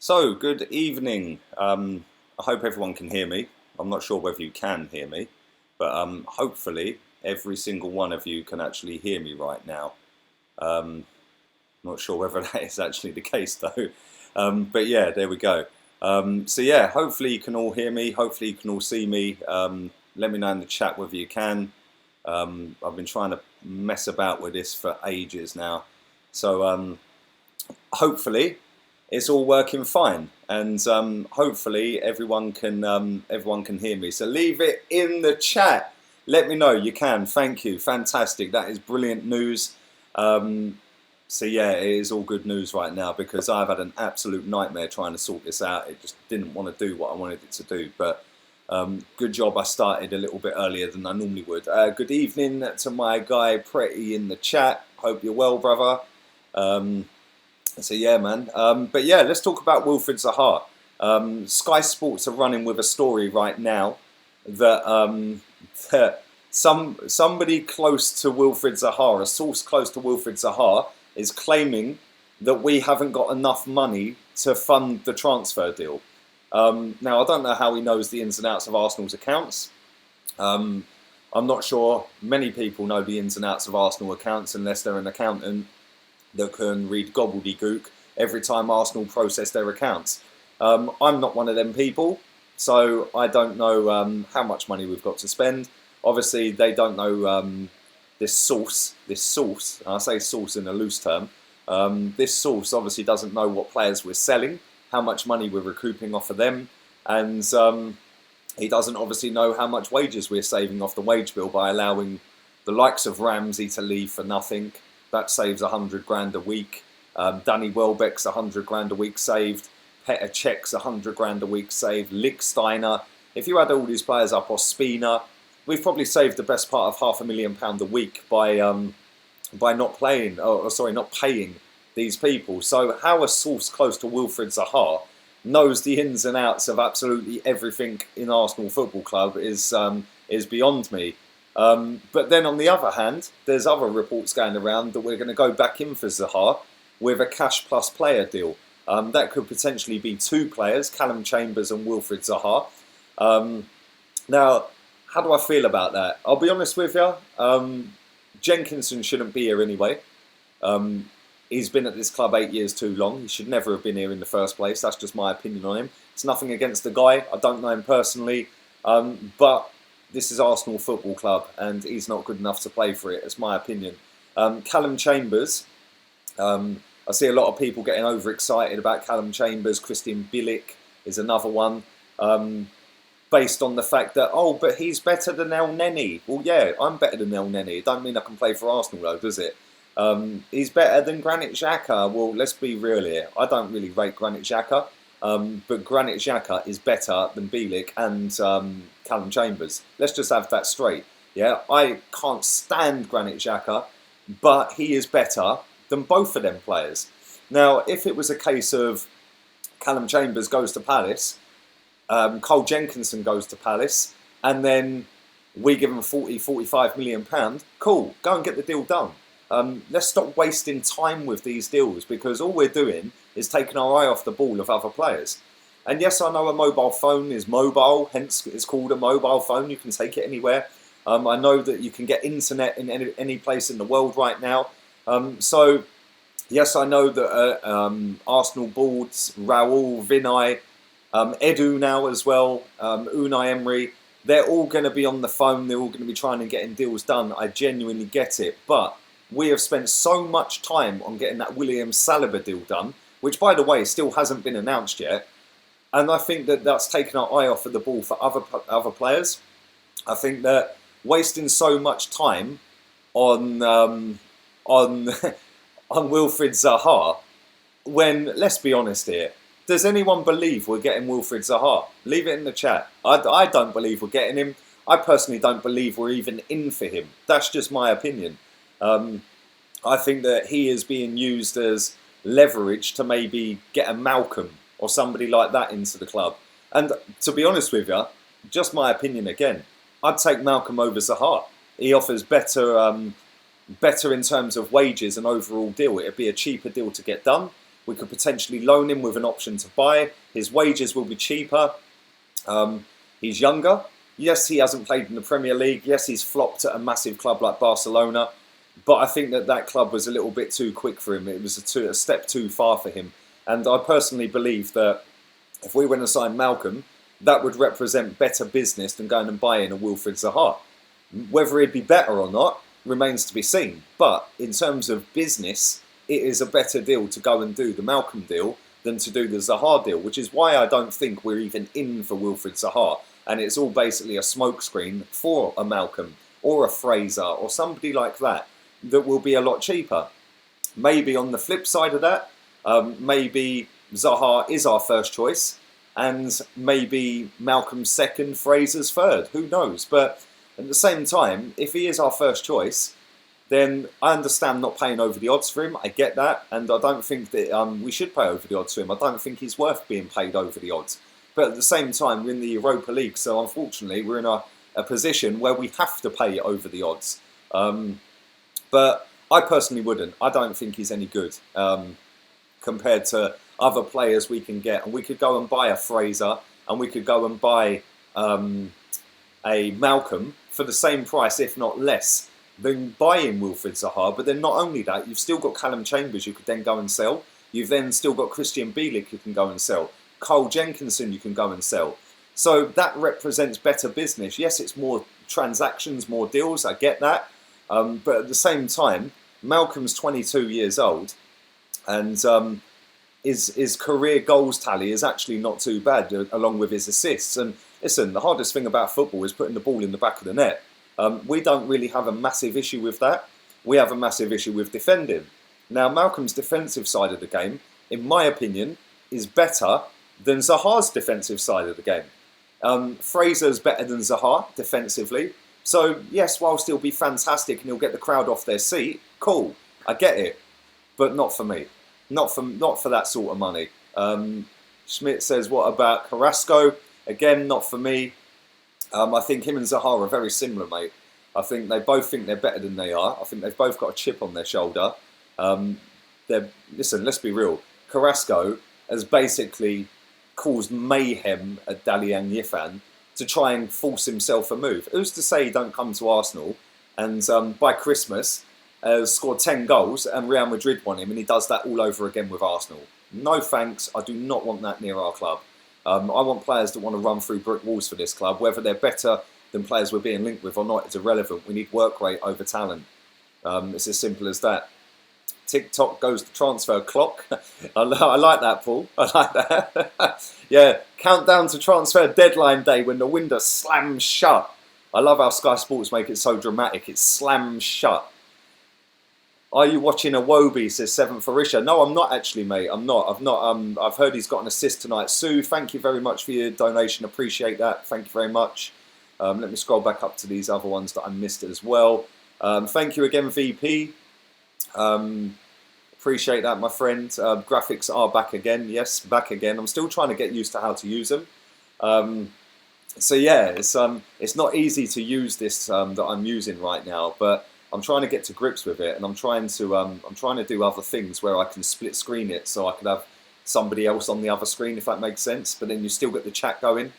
So, good evening. I hope everyone can hear me. I'm not sure whether you can hear me, but hopefully every single one of you can actually hear me right now. Not sure whether that is actually the case though. But yeah, there we go. So yeah, hopefully you can all hear me. Hopefully you can all see me. Let me know in the chat whether you can. I've been trying to mess about with this for ages now. So hopefully it's all working fine, and hopefully everyone can hear me. So leave it in the chat. Let me know. You can. Thank you. Fantastic. That is brilliant news. So yeah, it is all good news right now because I've had an absolute nightmare trying to sort this out. It just didn't want to do what I wanted it to do. But good job I started a little bit earlier than I normally would. Good evening to my guy Pretty in the chat. Hope you're well, brother. So yeah, man. But yeah, let's talk about Wilfried Zaha. Sky Sports are running with a story right now that somebody close to Wilfried Zaha, a source close to Wilfried Zaha, is claiming that we haven't got enough money to fund the transfer deal. Now, I don't know how he knows the ins and outs of Arsenal's accounts. I'm not sure many people know the ins and outs of Arsenal accounts unless they're an accountant that can read gobbledygook every time Arsenal process their accounts. I'm not one of them people, so I don't know how much money we've got to spend. Obviously, they don't know this source, and I say source in a loose term, this source obviously doesn't know what players we're selling, how much money we're recouping off of them, and he doesn't obviously know how much wages we're saving off the wage bill by allowing the likes of Ramsey to leave for nothing. That saves 100 grand a week. Danny Welbeck's 100 grand a week saved. Petr Cech's 100 grand a week saved. Lichtsteiner. If you add all these players up, or Spina, we've probably saved the best part of £500,000 a week by not paying these people. So how a source close to Wilfried Zaha knows the ins and outs of absolutely everything in Arsenal Football Club is beyond me. But then on the other hand, there's other reports going around that we're going to go back in for Zaha with a cash plus player deal. That could potentially be two players, Callum Chambers and Wilfried Zaha. Now, how do I feel about that? I'll be honest with you. Jenkinson shouldn't be here anyway. He's been at this club 8 years too long. He should never have been here in the first place. That's just my opinion on him. It's nothing against the guy. I don't know him personally. But this is Arsenal Football Club and he's not good enough to play for it. It's my opinion. Callum Chambers. I see a lot of people getting overexcited about Callum Chambers. Christian Bilic is another one. Based on the fact that, oh, but he's better than El Neni. Well, yeah, I'm better than El Neni. It don't mean I can play for Arsenal, though, does it? He's better than Granit Xhaka. Well, let's be real here. I don't really rate Granit Xhaka. But Granit Xhaka is better than Bilic and Callum Chambers. Let's just have that straight. Yeah, I can't stand Granit Xhaka, but he is better than both of them players. Now, if it was a case of Callum Chambers goes to Palace, Cole Jenkinson goes to Palace, and then we give him £40–45 million, cool, go and get the deal done. Let's stop wasting time with these deals because all we're doing is taking our eye off the ball of other players. And yes, I know a mobile phone is mobile, hence it's called a mobile phone. You can take it anywhere. I know that you can get internet in any place in the world right now. So yes, I know that Arsenal boards, Raul, Vinay, Edu now as well, Unai Emery, they're all going to be on the phone. They're all going to be trying to get deals done. I genuinely get it. But we have spent so much time on getting that William Saliba deal done, which, by the way, still hasn't been announced yet. And I think that that's taken our eye off of the ball for other players. I think that wasting so much time on Wilfried Zaha, when, let's be honest here, does anyone believe we're getting Wilfried Zaha? Leave it in the chat. I don't believe we're getting him. I personally don't believe we're even in for him. That's just my opinion. I think that he is being used as leverage to maybe get a Malcom or somebody like that into the club. And to be honest with you, just my opinion again, I'd take Malcom over Zaha. He offers better in terms of wages and overall deal. It'd be a cheaper deal to get done. We could potentially loan him with an option to buy. His wages will be cheaper. He's younger. Yes, he hasn't played in the Premier League. Yes, he's flopped at a massive club like Barcelona. But I think that club was a little bit too quick for him. It was a step too far for him. And I personally believe that if we went and signed Malcom, that would represent better business than going and buying a Wilfried Zaha. Whether he'd be better or not remains to be seen. But in terms of business, it is a better deal to go and do the Malcom deal than to do the Zaha deal, which is why I don't think we're even in for Wilfried Zaha. And it's all basically a smokescreen for a Malcom or a Fraser or somebody like that will be a lot cheaper. Maybe on the flip side of that, maybe Zaha is our first choice and maybe Malcom's second, Fraser's third. Who knows? But at the same time, if he is our first choice, then I understand not paying over the odds for him. I get that. And I don't think that we should pay over the odds for him. I don't think he's worth being paid over the odds. But at the same time, we're in the Europa League. So unfortunately, we're in a position where we have to pay over the odds. But I personally wouldn't. I don't think he's any good compared to other players we can get. And we could go and buy a Fraser and we could go and buy a Malcom for the same price, if not less, than buying Wilfried Zaha. But then not only that, you've still got Callum Chambers you could then go and sell. You've then still got Christian Bielik you can go and sell. Cole Jenkinson you can go and sell. So that represents better business. Yes, it's more transactions, more deals, I get that. But at the same time, Malcom's 22 years old and his career goals tally is actually not too bad, along with his assists. And listen, the hardest thing about football is putting the ball in the back of the net. We don't really have a massive issue with that. We have a massive issue with defending. Now, Malcom's defensive side of the game, in my opinion, is better than Zaha's defensive side of the game. Fraser's better than Zaha defensively. So, yes, whilst he'll be fantastic and he'll get the crowd off their seat, cool, I get it. But not for me. Not for that sort of money. Schmidt says, what about Carrasco? Again, not for me. I think him and Zaha are very similar, mate. I think they both think they're better than they are. I think they've both got a chip on their shoulder. Listen, let's be real. Carrasco has basically caused mayhem at Dalian Yifan to try and force himself a move. Who's to say he don't come to Arsenal and by Christmas scored 10 goals and Real Madrid won him and he does that all over again with Arsenal? No thanks. I do not want that near our club. I want players that want to run through brick walls for this club. Whether they're better than players we're being linked with or not is irrelevant. We need work rate over talent. It's as simple as that. TikTok goes to transfer clock. I like that, Paul. I like that. Yeah, countdown to transfer deadline day when the window slams shut. I love how Sky Sports make it so dramatic. It slams shut. Are you watching Iwobi, says 7th Arisha. No, I'm not actually, mate. I'm not. I've heard he's got an assist tonight. Sue, thank you very much for your donation. Appreciate that. Thank you very much. Let me scroll back up to these other ones that I missed as well. Thank you again, VP. Appreciate that, my friend. Graphics are back again. Yes, back again. I'm still trying to get used to how to use them. So yeah, it's not easy to use this that I'm using right now, but I'm trying to get to grips with it, and I'm trying to do other things where I can split screen it, so I could have somebody else on the other screen, if that makes sense. But then you still get the chat going,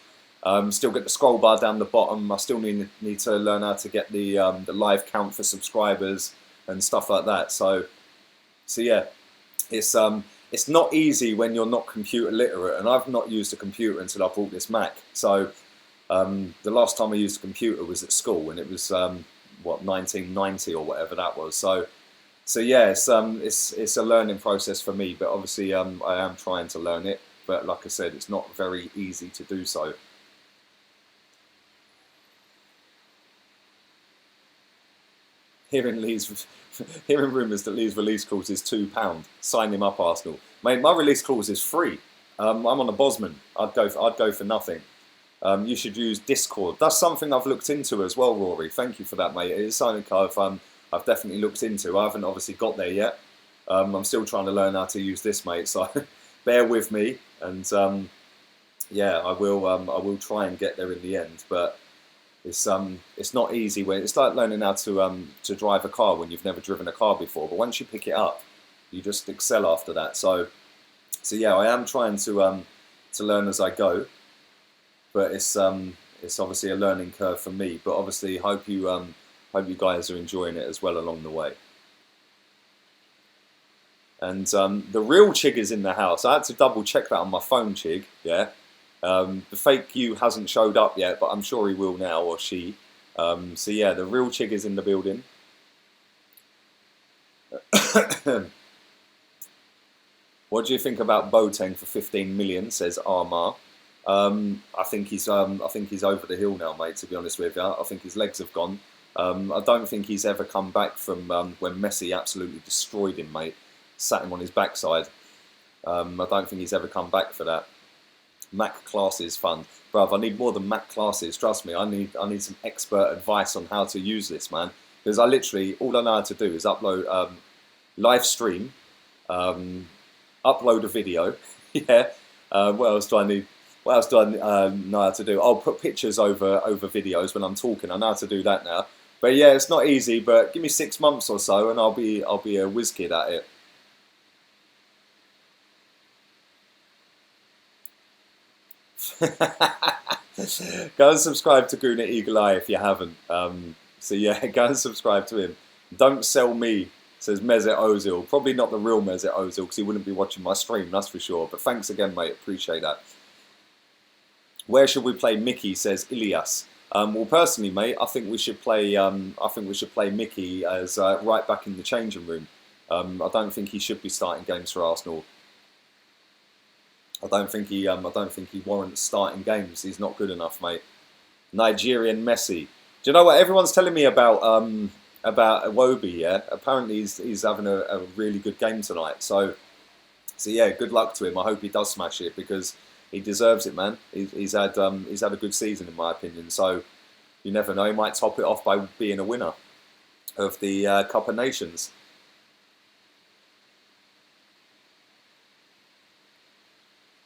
still get the scroll bar down the bottom. I still need to learn how to get the live count for subscribers and stuff like that. So yeah, it's not easy when you're not computer literate, and I've not used a computer until I bought this Mac. So the last time I used a computer was at school, and it was 1990 or whatever that was. So yeah, it's a learning process for me, but obviously I am trying to learn it. But like I said, it's not very easy to do so. Hearing rumours that Lee's release clause is £2. Sign him up, Arsenal. Mate, my release clause is free. I'm on a Bosman. I'd go for nothing. You should use Discord. That's something I've looked into as well, Rory. Thank you for that, mate. It is something I've definitely looked into. I haven't obviously got there yet. I'm still trying to learn how to use this, mate. So bear with me, and yeah, I will try and get there in the end. But it's not easy. It's like learning how to drive a car when you've never driven a car before. But once you pick it up, you just excel after that. So So yeah, I am trying to learn as I go, but it's obviously a learning curve for me. But obviously, hope you guys are enjoying it as well along the way. And the real Chig is in the house. I had to double check that on my phone, Chig. Yeah, the fake you hasn't showed up yet, but I'm sure he will now, or she. So yeah, the real Chig is in the building. What do you think about Boateng for 15 million? Says Armar. I think he's over the hill now, mate. To be honest with you, I think his legs have gone. I don't think he's ever come back from when Messi absolutely destroyed him, mate. Sat him on his backside. I don't think he's ever come back for that. Mac classes fund, bruv. I need more than Mac classes. Trust me, I need some expert advice on how to use this, man. Because I literally all I know how to do is upload, live stream, upload a video. Yeah. What else do I need? What else do I know how to do? I'll put pictures over videos when I'm talking. I know how to do that now. But yeah, it's not easy. But give me 6 months or so, and I'll be a whiz kid at it. Go and subscribe to Guna Eagle Eye if you haven't. So yeah, go and subscribe to him. Don't sell me, says Mesut Ozil. Probably not the real Mesut Ozil because he wouldn't be watching my stream, that's for sure. But thanks again, mate. Appreciate that. Where should we play Mickey? Says Ilias. Well, personally, mate, I think we should play. Mickey as right back in the changing room. I don't think he should be starting games for Arsenal. I don't think he warrants starting games. He's not good enough, mate. Nigerian Messi. Do you know what everyone's telling me about Iwobi? Yeah, apparently he's having a really good game tonight. So yeah, good luck to him. I hope he does smash it because he deserves it, man. He's had a good season in my opinion. So you never know, he might top it off by being a winner of the Cup of Nations.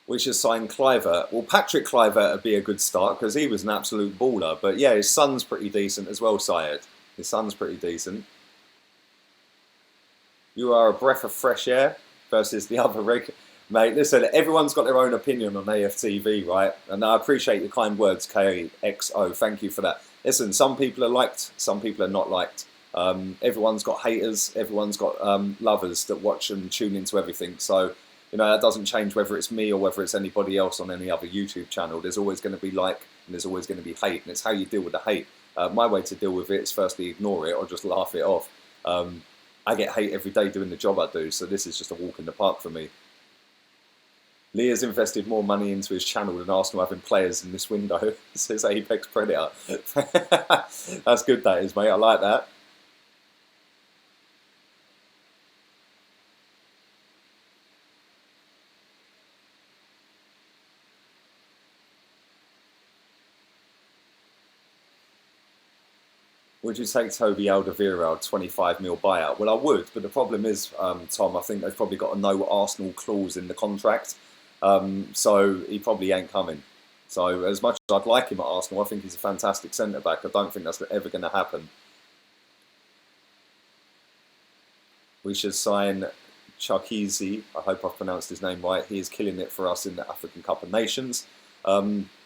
We should sign Kluivert. Well, Patrick Kluivert would be a good start because he was an absolute baller. But yeah, his son's pretty decent as well, Syed. His son's pretty decent. You are a breath of fresh air versus the other rig. Mate, listen, everyone's got their own opinion on AFTV, right? And I appreciate your kind words, KXO. Thank you for that. Listen, some people are liked, some people are not liked. Everyone's got haters, everyone's got lovers that watch and tune into everything. So, you know, that doesn't change whether it's me or whether it's anybody else on any other YouTube channel. There's always going to be like and there's always going to be hate. And it's how you deal with the hate. My way to deal with it is firstly ignore it or just laugh it off. I get hate every day doing the job I do. So this is just a walk in the park for me. Leah's invested more money into his channel than Arsenal having players in this window, says Apex Predator. That's good, that is, mate. I like that. Would you take Toby Alderweireld 25 mil buyout? Well, I would, but the problem is, Tom, I think they've probably got a no Arsenal clause in the contract, so he probably ain't coming. So as much as I'd like him at Arsenal, I think he's a fantastic centre-back. I don't think that's ever going to happen. We should sign Gjorgjievski. I hope I've pronounced his name right. He is killing it for us in the African Cup of Nations.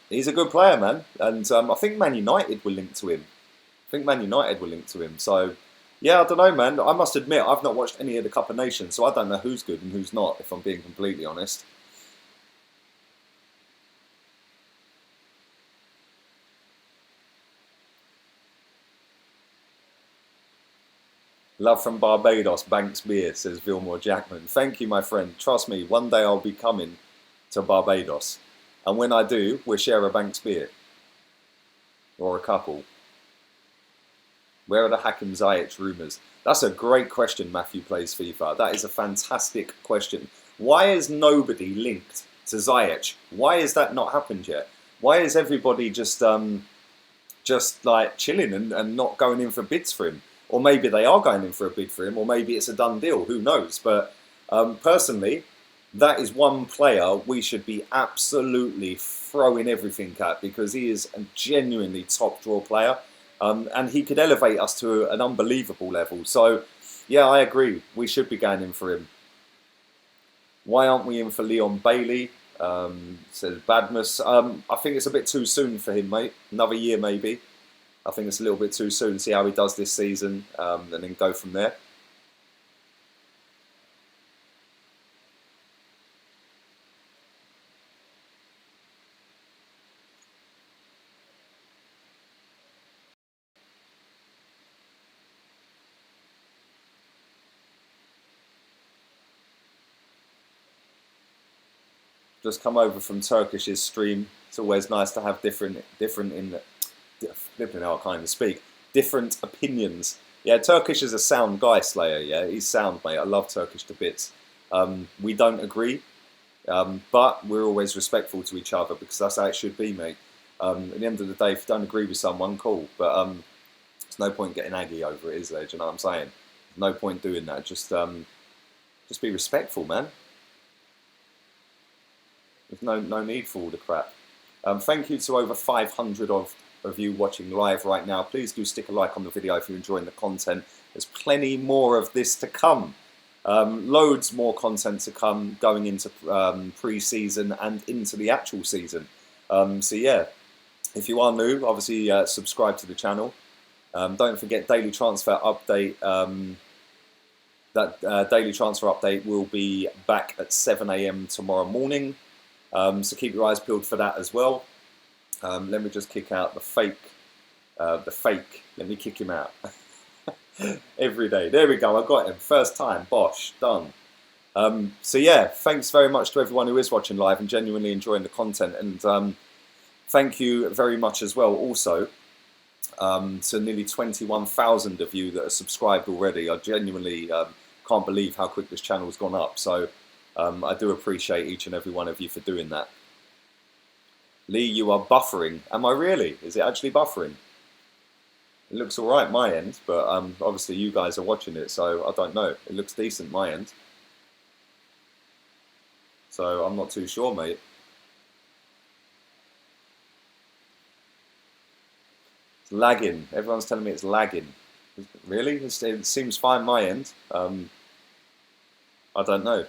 He's a good player, man, and I think Man United will link to him. So, yeah, I don't know, man. I must admit, I've not watched any of the Cup of Nations, so I don't know who's good and who's not, if I'm being completely honest. Love from Barbados, Banks Beer, says Vilmore Jackman. Thank you, my friend. Trust me, one day I'll be coming to Barbados. And when I do, we'll share a Banks Beer. Or a couple. Where are the Hakim Ziyech rumours? That's a great question, Matthew Plays FIFA. That is a fantastic question. Why is nobody linked to Ziyech? Why has that not happened yet? Why is everybody just like chilling and not going in for bids for him? Or maybe they are going in for a bid for him, or maybe it's a done deal. Who knows? But personally, that is one player we should be absolutely throwing everything at because he is a genuinely top draw player. And he could elevate us to an unbelievable level. So, yeah, I agree. We should be going in for him. Why aren't we in for Leon Bailey? Says Badmus. I think it's a bit too soon for him, mate. Another year maybe. I think it's a little bit too soon. See how he does this season, and then go from there. Just come over from Turkish's stream. It's always nice to have different flipping out, I can't even speak. Different opinions. Yeah, Turkish is a sound guy, Slayer. Yeah, he's sound, mate. I love Turkish to bits. We don't agree, but we're always respectful to each other because that's how it should be, mate. At the end of the day, if you don't agree with someone, cool. But there's no point getting aggy over it, is there? Do you know what I'm saying? No point doing that. Just be respectful, man. There's no need for all the crap. Thank you to over 500 of you watching live right now. Please do stick a like on the video if you're enjoying the content. There's plenty more of this to come. Loads more content to come going into pre-season and into the actual season. So yeah, if you are new, obviously subscribe to the channel. Don't forget daily transfer update. That daily transfer update will be back at 7 AM tomorrow morning. So keep your eyes peeled for that as well. Let me just kick out the fake. Let me kick him out. Every day. There we go. I got him. First time. Bosh. Done. So yeah, thanks very much to everyone who is watching live and genuinely enjoying the content. And thank you very much as well also to nearly 21,000 of you that are subscribed already. I genuinely can't believe how quick this channel's gone up. So I do appreciate each and every one of you for doing that. Lee, you are buffering. Am I really? Is it actually buffering? It looks alright my end, but obviously you guys are watching it, so I don't know. It looks decent my end. So I'm not too sure, mate. It's lagging. Everyone's telling me it's lagging. Really? It seems fine my end. I don't know.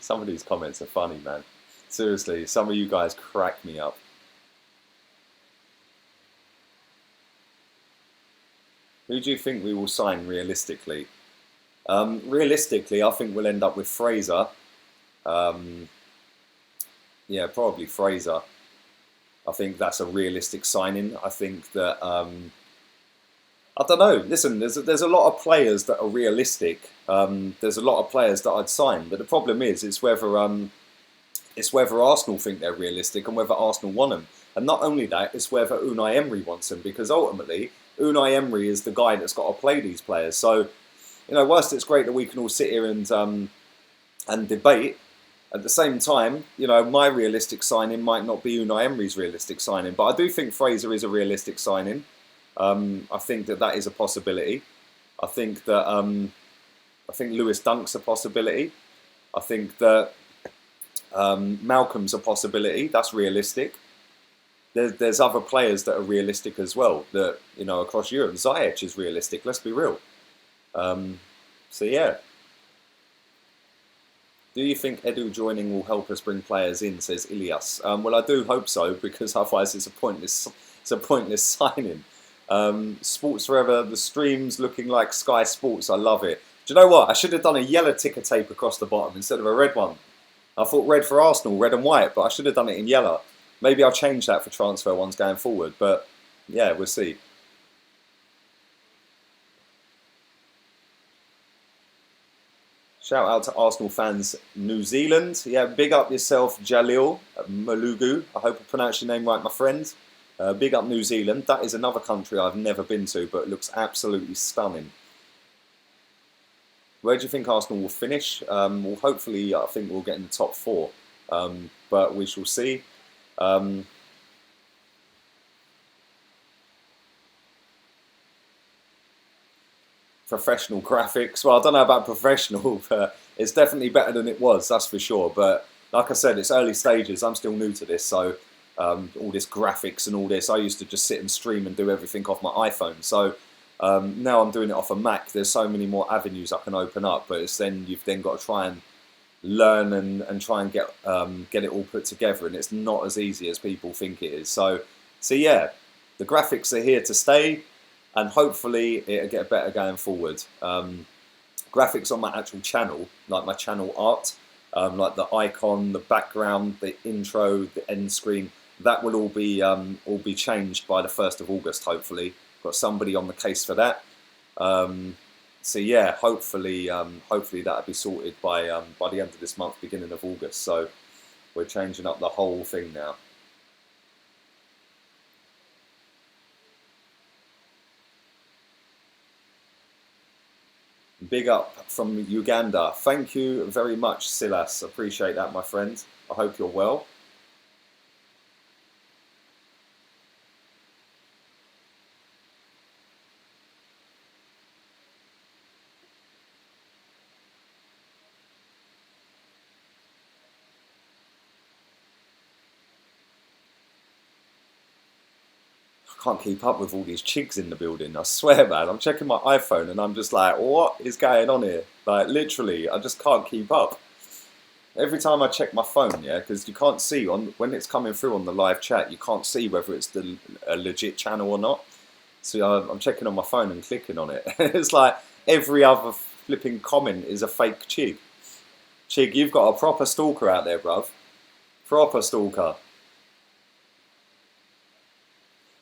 Some of these comments are funny, man. Seriously, some of you guys crack me up. Who do you think we will sign realistically? Realistically, I think we'll end up with Fraser. Yeah, probably Fraser. I think that's a realistic signing. I think that I don't know. Listen, there's a lot of players that are realistic. There's a lot of players that I'd sign, but the problem is it's whether Arsenal think they're realistic and whether Arsenal want them. And not only that, it's whether Unai Emery wants them, because ultimately Unai Emery is the guy that's got to play these players. So, you know, whilst it's great that we can all sit here and debate, at the same time, you know, my realistic signing might not be Unai Emery's realistic signing, but I do think Fraser is a realistic signing. I think that is a possibility. I think that Lewis Dunk's a possibility. I think that Malcom's a possibility. That's realistic. There's other players that are realistic as well. That, you know, across Europe, Ziyech is realistic. Let's be real. So yeah. Do you think Edu joining will help us bring players in? Says Ilias. Well, I do hope so, because otherwise it's a pointless signing. Sports Forever, the stream's looking like Sky Sports. I love it. Do you know what? I should have done a yellow ticker tape across the bottom instead of a red one. I thought red for Arsenal, red and white, but I should have done it in yellow. Maybe I'll change that for transfer ones going forward, but yeah, we'll see. Shout out to Arsenal fans New Zealand. Yeah, big up yourself, Jalil Malugu. I hope I pronounced your name right, my friend. Big up New Zealand. That is another country I've never been to, but it looks absolutely stunning. Where do you think Arsenal will finish? Well, hopefully, I think we'll get in the top 4, but we shall see. professional graphics. Well, I don't know about professional, but it's definitely better than it was, that's for sure. But like I said, it's early stages. I'm still new to this, so all this graphics and all this, I used to just sit and stream and do everything off my iPhone. So now I'm doing it off a Mac. There's so many more avenues I can open up, but it's then you've then got to try and learn and try and get it all put together, and it's not as easy as people think it is. So yeah, the graphics are here to stay, and hopefully it'll get better going forward. Graphics on my actual channel, like my channel art, like the icon, the background, the intro, the end screen, that will all be changed by the 1st of August. Hopefully, got somebody on the case for that. So yeah, hopefully that'll be sorted by the end of this month, beginning of August. So we're changing up the whole thing now. Big up from Uganda. Thank you very much, Silas. Appreciate that, my friend. I hope you're well. Can't keep up with all these chigs in the building. I swear, man. I'm checking my iPhone and I'm just like, what is going on here? Like, literally, I just can't keep up. Every time I check my phone, yeah, because you can't see when it's coming through on the live chat, you can't see whether it's a legit channel or not. So I'm checking on my phone and clicking on it. It's like every other flipping comment is a fake chig. Chig, you've got a proper stalker out there, bruv. Proper stalker.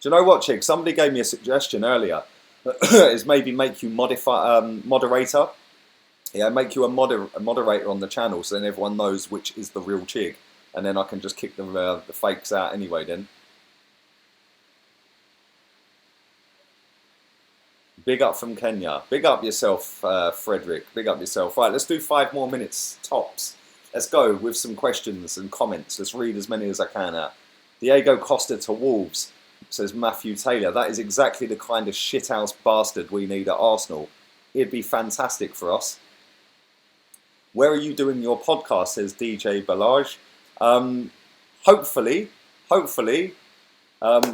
Do you know what, Chig? Somebody gave me a suggestion earlier. Is maybe make you moderator. Yeah, make you a moderator on the channel, so then everyone knows which is the real Chig, and then I can just kick the fakes out anyway. Then. Big up from Kenya. Big up yourself, Frederick. Big up yourself. Right, let's do 5 more minutes tops. Let's go with some questions and comments. Let's read as many as I can out. Diego Costa to Wolves. Says Matthew Taylor. That is exactly the kind of shithouse bastard we need at Arsenal. It'd be fantastic for us. Where are you doing your podcast? Says DJ Balaj. Hopefully,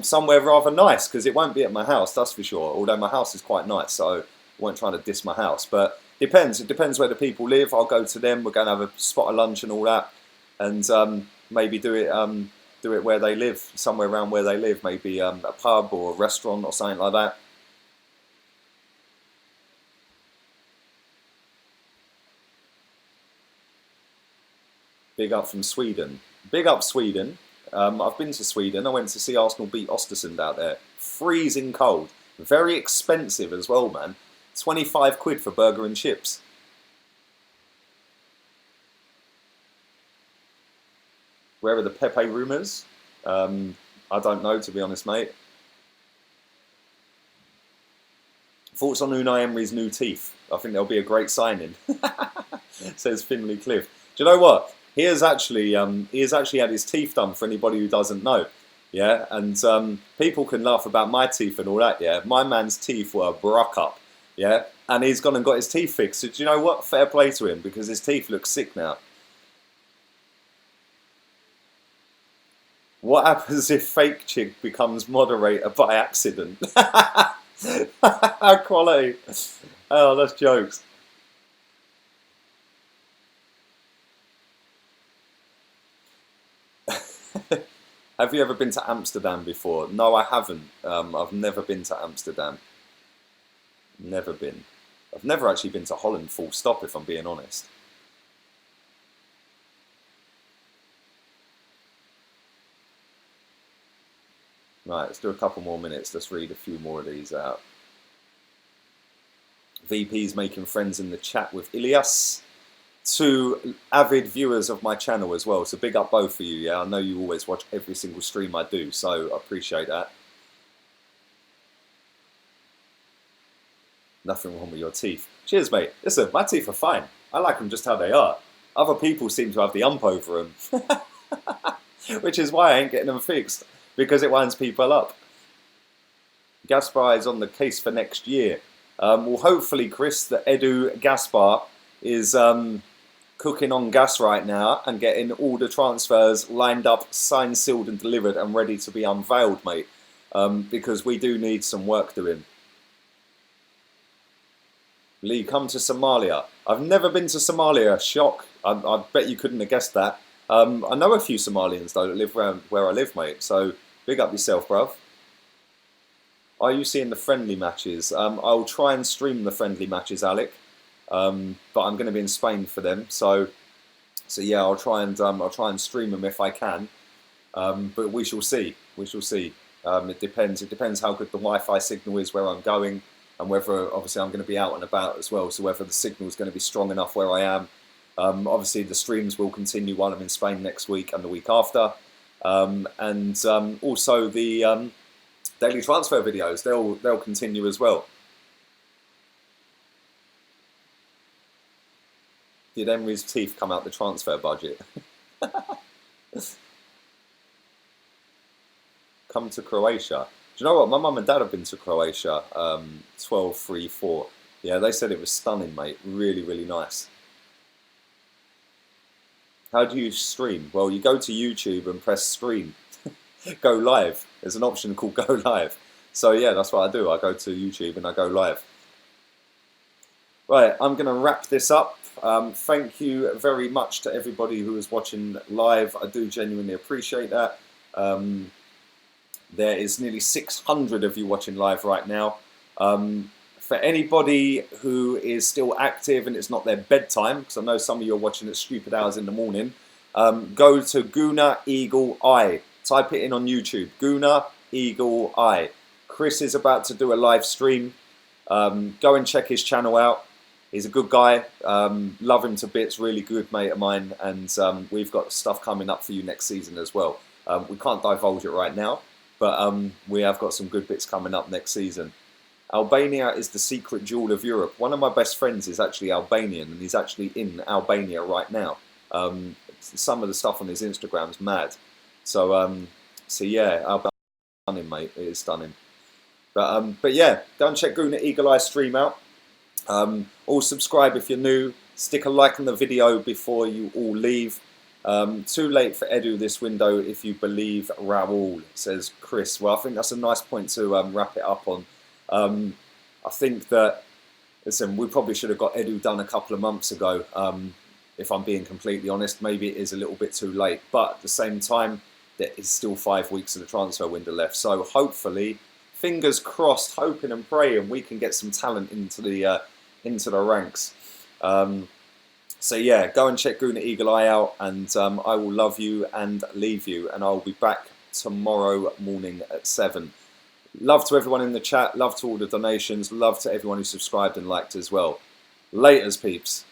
somewhere rather nice, because it won't be at my house, that's for sure. Although my house is quite nice, so I won't try to diss my house. But depends. It depends where the people live. I'll go to them. We're going to have a spot of lunch and all that, and maybe do it where they live, somewhere around where they live, maybe a pub or a restaurant or something like that. Big up from Sweden. Big up Sweden. I've been to Sweden. I went to see Arsenal beat Östersund out there. Freezing cold. Very expensive as well, man. 25 quid for burger and chips. Where are the Pepe rumours? I don't know, to be honest, mate. Thoughts on Unai Emery's new teeth? I think they'll be a great signing. Says Finley Cliff. Do you know what? He has actually had his teeth done, for anybody who doesn't know. Yeah, and people can laugh about my teeth and all that. Yeah, my man's teeth were broke up. Yeah, and he's gone and got his teeth fixed. So do you know what? Fair play to him, because his teeth look sick now. What happens if fake chick becomes moderator by accident? Quality. Oh, that's jokes. Have you ever been to Amsterdam before? No, I haven't. I've never been to Amsterdam. Never been. I've never actually been to Holland, full stop, if I'm being honest. Right, let's do a couple more minutes. Let's read a few more of these out. VP's making friends in the chat with Ilias. 2 avid viewers of my channel as well, so big up both of you. Yeah, I know you always watch every single stream I do, so I appreciate that. Nothing wrong with your teeth. Cheers, mate. Listen, my teeth are fine. I like them just how they are. Other people seem to have the ump over them, which is why I ain't getting them fixed, because it winds people up. Gaspar is on the case for next year. Well, hopefully, Chris, the Edu gas bar is cooking on gas right now and getting all the transfers lined up, signed, sealed and delivered and ready to be unveiled, mate. Because we do need some work doing. Lee, come to Somalia. I've never been to Somalia. Shock. I bet you couldn't have guessed that. I know a few Somalians, though, that live around where I live, mate. So, big up yourself, bruv. Are you seeing the friendly matches? I'll try and stream the friendly matches, Alec. But I'm going to be in Spain for them. So yeah, I'll try and stream them if I can. But we shall see. We shall see. It depends. It depends how good the Wi-Fi signal is where I'm going, and whether obviously I'm going to be out and about as well. So whether the signal is going to be strong enough where I am. Obviously the streams will continue while I'm in Spain next week and the week after, and also the daily transfer videos. They'll continue as well. Did Emery's teeth come out the transfer budget? Come to Croatia. Do you know what? My mum and dad have been to Croatia. 12-3-4. Yeah, they said it was stunning, mate. Really, really nice. How do you stream? Well, you go to YouTube and press stream. Go live. There's an option called go live. So yeah, that's what I do. I go to YouTube and I go live. Right, I'm going to wrap this up. Thank you very much to everybody who is watching live. I do genuinely appreciate that. There is nearly 600 of you watching live right now. For anybody who is still active and it's not their bedtime, because I know some of you are watching at stupid hours in the morning, go to Guna Eagle Eye. Type it in on YouTube. Guna Eagle Eye. Chris is about to do a live stream. Go and check his channel out. He's a good guy. Love him to bits. Really good mate of mine. And we've got stuff coming up for you next season as well. We can't divulge it right now, but we have got some good bits coming up next season. Albania is the secret jewel of Europe. One of my best friends is actually Albanian, and he's actually in Albania right now. Some of the stuff on his Instagram is mad. So yeah, Albania, stunning, mate. It is stunning. But yeah, go and check Guna Eagle Eye stream out. All subscribe if you're new. Stick a like on the video before you all leave. Too late for Edu this window if you believe Raoul, says Chris. Well, I think that's a nice point to wrap it up on. I think that, listen, we probably should have got Edu done a couple of months ago. If I'm being completely honest, maybe it is a little bit too late. But at the same time, there is still 5 weeks of the transfer window left. So hopefully, fingers crossed, hoping and praying we can get some talent into the ranks. So yeah, go and check Guna Eagle Eye out, and I will love you and leave you, and I'll be back tomorrow morning at 7. Love to everyone in the chat, love to all the donations, love to everyone who subscribed and liked as well. Laters, peeps.